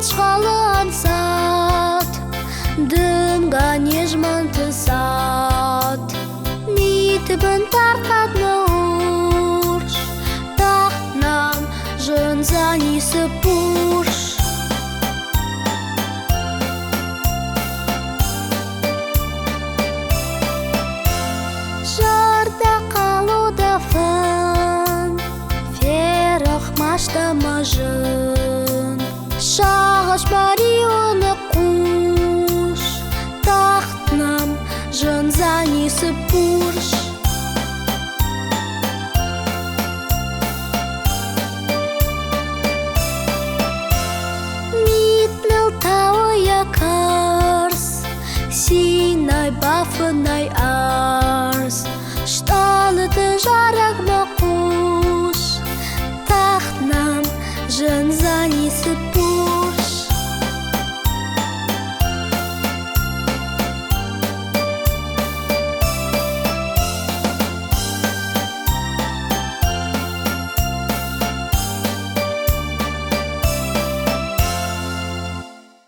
шкалан сад, дымға нежманты сад, митібін тарқатны урш, тақнам жын занесі пурш. Жарда қалуда фын, ферах маштама жын, шағаш барионы қуш, тақтнам жын занесі пурш. Митныл тауы якарс, синай бафынай арс, шталыты жарақ мақуш, тақтнам жын занесі пурш.